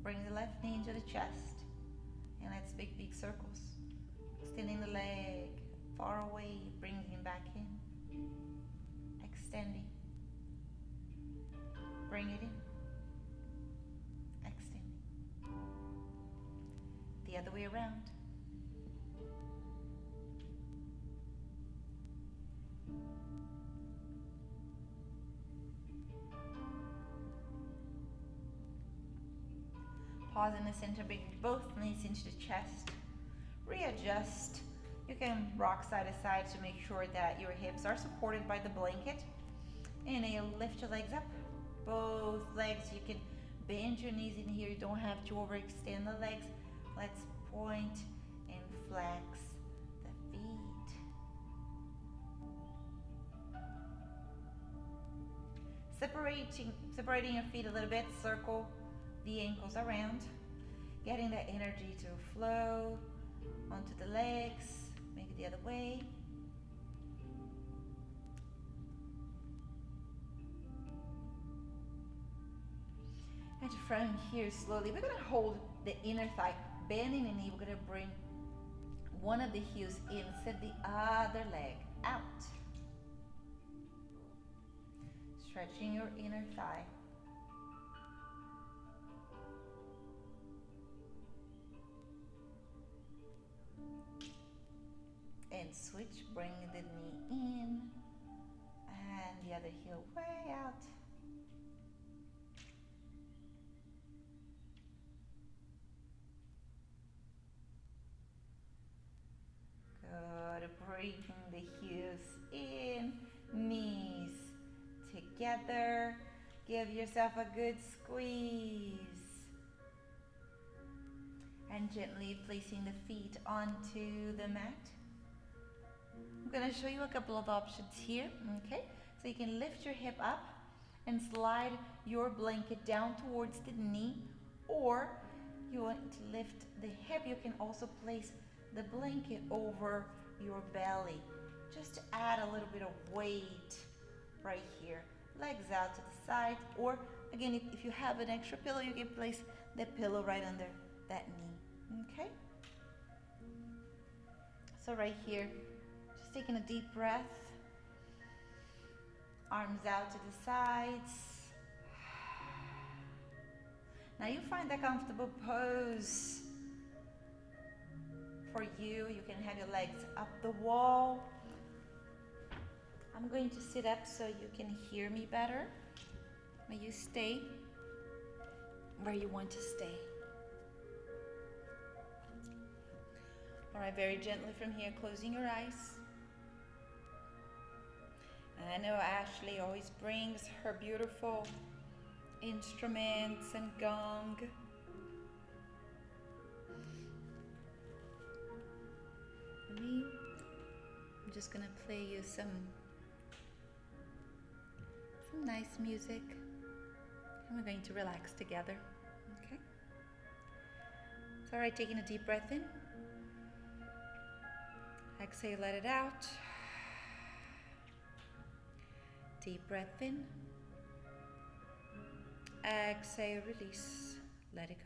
Bring the left knee into the chest. And let's make big circles. Extending the leg far away, bringing him back in. Extending. Bring it in. Extending. The other way around. Pause in the center, bring both knees into the chest. Readjust. You can rock side to side to make sure that your hips are supported by the blanket. Inhale, lift your legs up. Both legs, you can bend your knees in here. You don't have to overextend the legs. Let's point and flex the feet. Separating your feet a little bit, circle the ankles around, getting that energy to flow onto the legs. Make it the other way. And from here, slowly, we're going to hold the inner thigh, bending the knee. We're going to bring one of the heels in, send the other leg out. Stretching your inner thigh. And switch, bring the knee in and the other heel way out. Good, bringing the heels in, knees together. Give yourself a good squeeze. And gently placing the feet onto the mat. I'm going to show you a couple of options here, okay? So you can lift your hip up and slide your blanket down towards the knee, or you want to lift the hip, you can also place the blanket over your belly, just to add a little bit of weight right here. Legs out to the side, or again, if you have an extra pillow, you can place the pillow right under that knee, okay? So right here, just taking a deep breath, arms out to the sides. Now you find a comfortable pose for you. You can have your legs up the wall. I'm going to sit up so you can hear me better. May you stay where you want to stay. All right, very gently from here, closing your eyes. I know Ashley always brings her beautiful instruments and gong. I'm just gonna play you some nice music, and we're going to relax together. Okay? It's all right, taking a deep breath in. Exhale, let it out. Deep breath in. Exhale, release, let it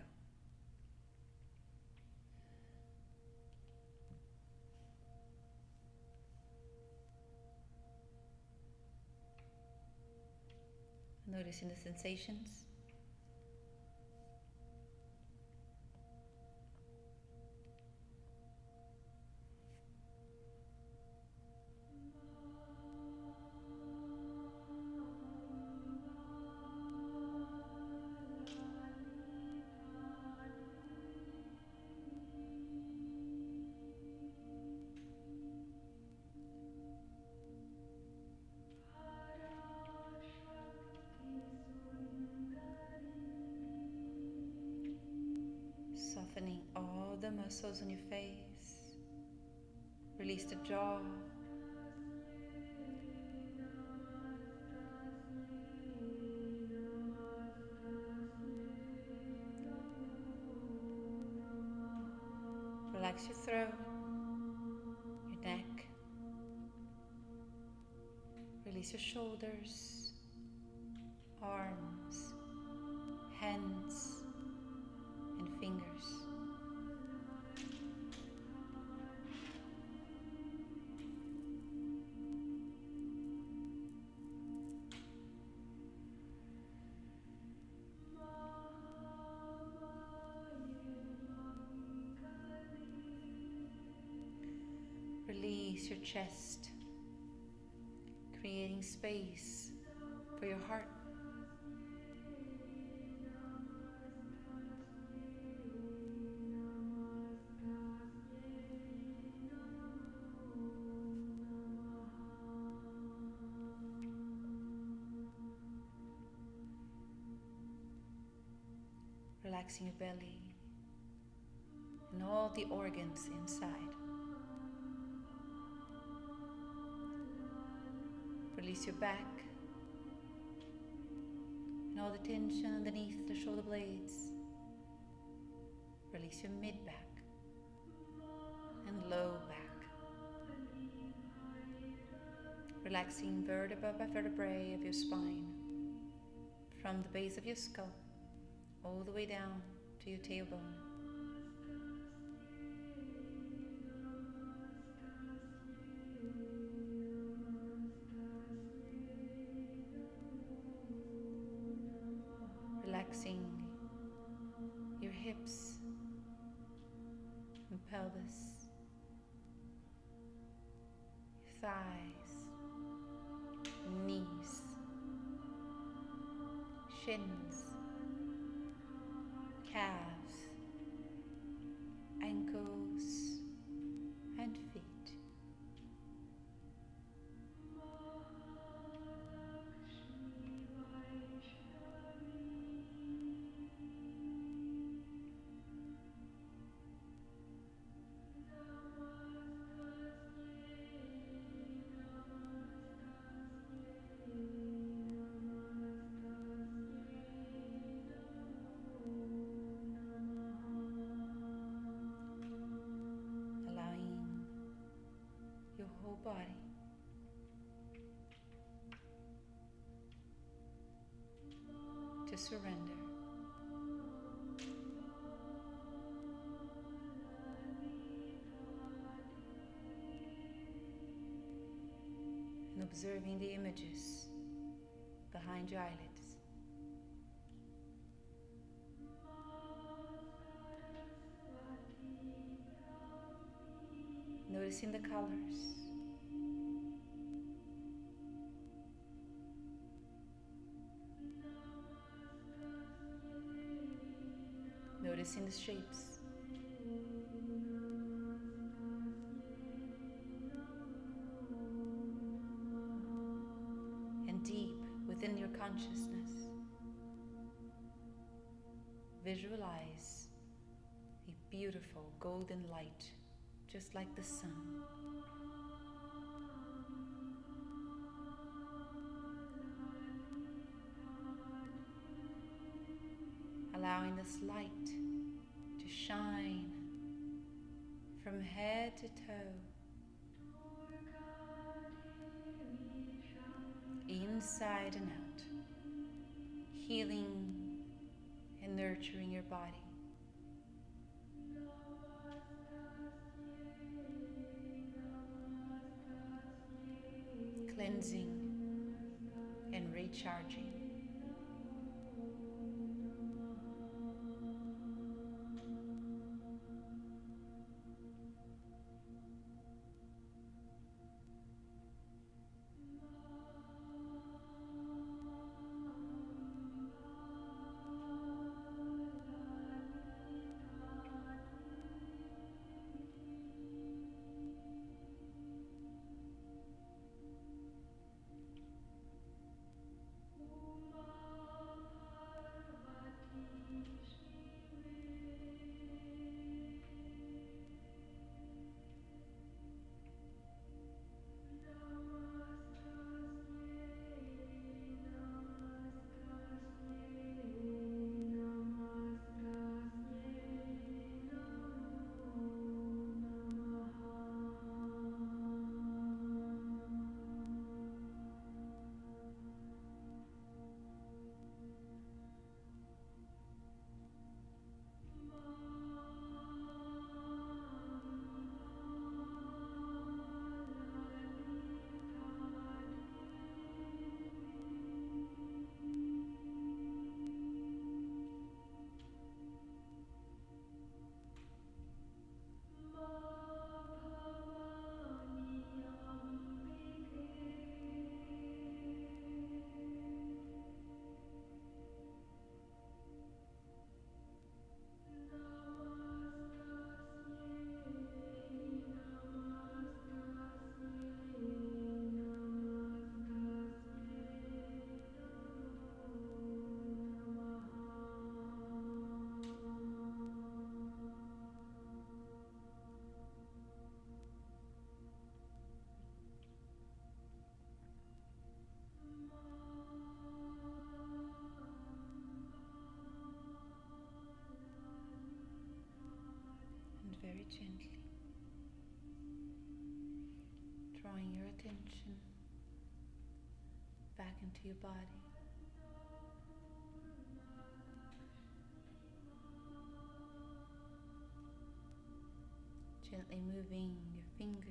go. Noticing the sensations. Softening all the muscles on your face. Release the jaw. Relax your throat, your neck. Release your shoulders, arms, hands, and fingers. Release your chest, creating space for your heart. Relaxing your belly and all the organs inside. Release your back and all the tension underneath the shoulder blades. Release your mid-back and low back. Relaxing vertebra by vertebrae of your spine, from the base of your skull all the way down to your tailbone. Relaxing your hips and pelvis, your thighs, knees, shins, calves, ankles, and feet. Body to surrender. And observing the images behind your eyelids. Noticing the colors. Noticing the shapes. deep within your consciousness, visualize a beautiful golden light, just like the sun. Allowing this light to shine from head to toe, inside and out, healing and nurturing your body. Cleansing and recharging. Very gently, drawing your attention back into your body. Gently moving your fingers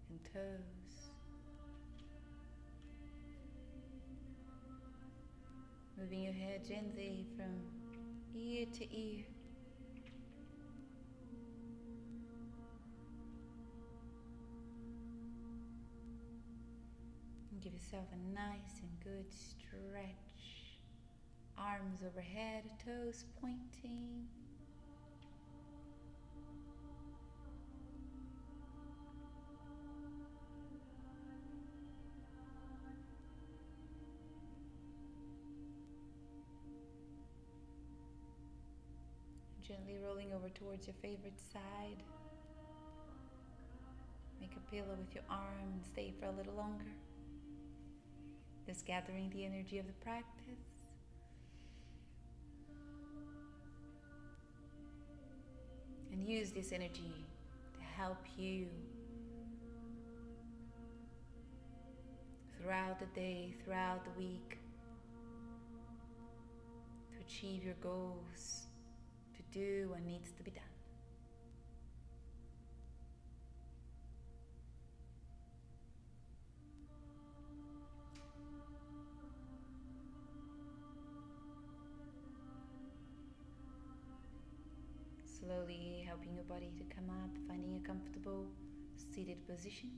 and toes. Moving your head gently from ear to ear. Give yourself a nice and good stretch. Arms overhead, toes pointing. Gently rolling over towards your favorite side. Make a pillow with your arm and stay for a little longer. Just gathering the energy of the practice. And use this energy to help you throughout the day, throughout the week, to achieve your goals, to do what needs to be done. Slowly helping your body to come up, finding a comfortable seated position.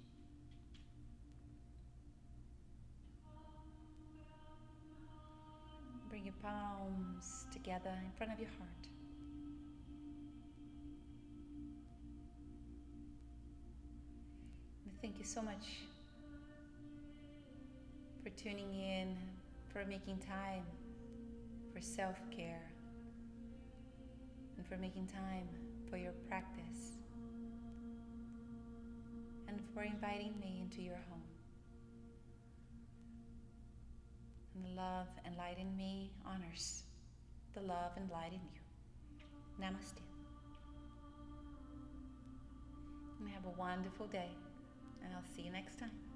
Bring your palms together in front of your heart. And thank you so much tuning in, for making time for self-care, and for making time for your practice, and for inviting me into your home. And the love and light in me honors the love and light in you. Namaste. And have a wonderful day, and I'll see you next time.